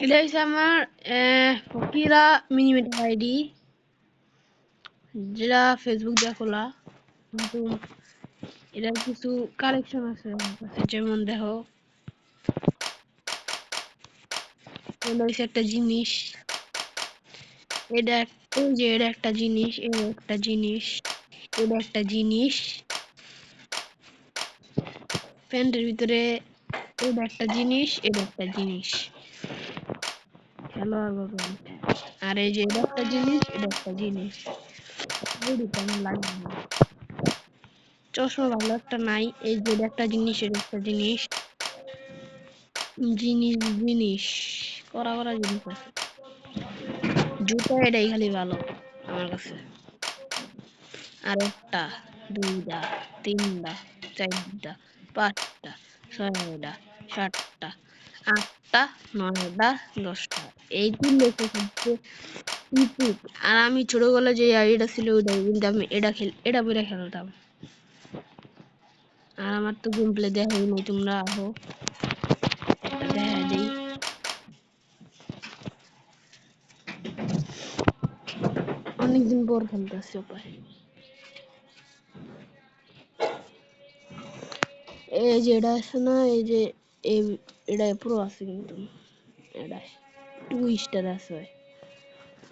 এটা হচ্ছে আমার ফকিরা মিনিমিটার আইডি, যেটা ফেসবুক দিয়ে খোলা, কিন্তু এটার কিছু কালেকশন আছে আমার কাছে। যেমন দেখো, এটা হচ্ছে একটা জিনিস, এটা এই যে এটা একটা জিনিস, এটা একটা জিনিস, এটা একটা জিনিস, প্যান্টের ভিতরে এটা একটা জিনিস, এটা একটা জিনিস, খেলোয়াড় প্যান্ট। আর এই যে এটা একটা জিনিস, এটা একটা জিনিস, এই দুটো আমার লাগবে না। চশমা ভালো একটা নাই, এই যে এটা একটা জিনিস, এটা একটা জিনিস, জিনিস জিনিস করা করা জিনিস আছে। জুতা এটাই খালি ভালো আমার কাছে। আর একটা, দুইটা, তিনটা, চারটা, পাঁচটা, ছয়টা, সাতটা, আটটা, নয়টা, 10টা, এই তিন লেখে হচ্ছে ইপুক। আর আমি ছোটবেলায় যে আইডিটা ছিল ওইটাই, কিন্তু আমি এটা বইরা খেলতাম। আর আমার তো গেম প্লে দেখাই নাই, তোমরা আহো একটা দেখা দেই। অনেকদিন পর খেলতেছি ওপারে। এই যে এটা আছে না, এই যে এটা প্রো আছে, কিন্তু এটা 2 স্টার আছে।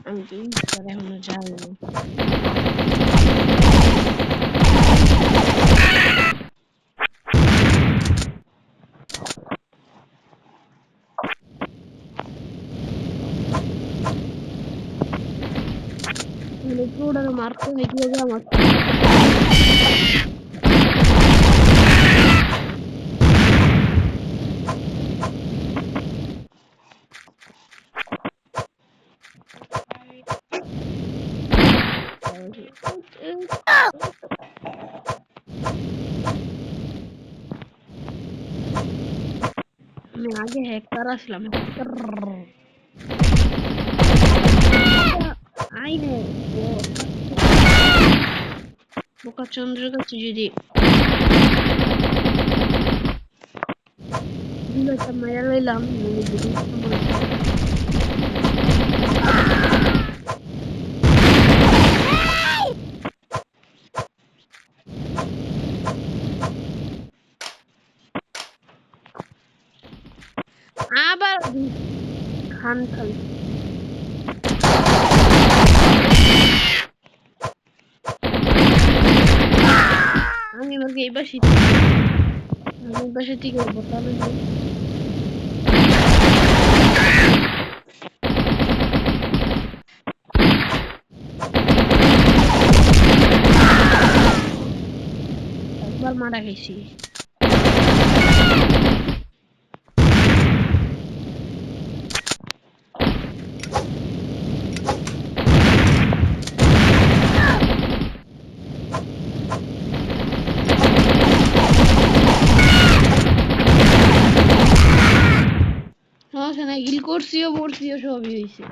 আমি 2 স্টার এখনো যাই না। মানে প্রোটা মারতে হয় কিভাবে আমার। আমি আগে হ্যাকার আসলাম, হ্যাকার আই রে বোকা চন্দ্রের কাছে যদি দুইটা মায়া লইলাম, নইলে যদি আবার খান খালি। আমি আমাকে এই পাশে থেকে বোতামে একবার মারা গেছি। সমস্যা নাই, গিল করছিও পড়ছিও সবই হয়েছে।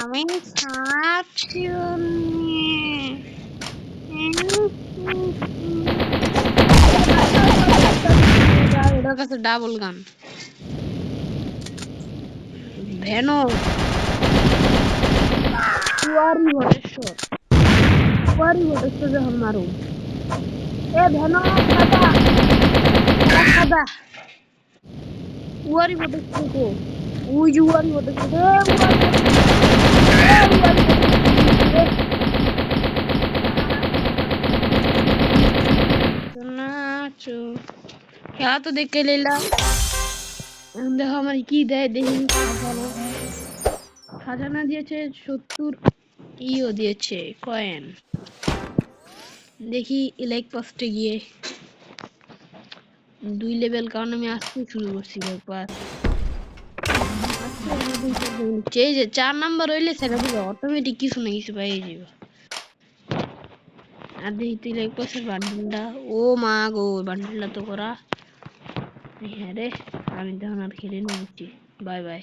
আমি ছাড়ছি এটার কাছে ডাবল গান ভেনো ভটেশ্বর যখন মারু এ ভেনো খাদা উয়ারি ভটেশ্বর কো উই যে উয়ারি ভটেশ্বর নাচো খেলা তো দেখে নিলাম। দেখো আমার কি দেয় দেখি। খাজানা দিয়েছে 70, ইও দিয়েছে কয়েন। দেখি লাইক পোস্টে গিয়ে 2 লেভেল, কারণ আমি আজকে শুরু করছি একবার। এই যে 4 নাম্বার হইলে সেটা অটোমেটিক কিছু না কিছু পাই যাবে। আর দেখি তুই লেগ পাসের বান্ডেলটা। ও মা গো, বান্ডেলটা তো করা। হ্যাঁ রে, আমি তখন আর খেলি না, বুঝছি। Bye bye.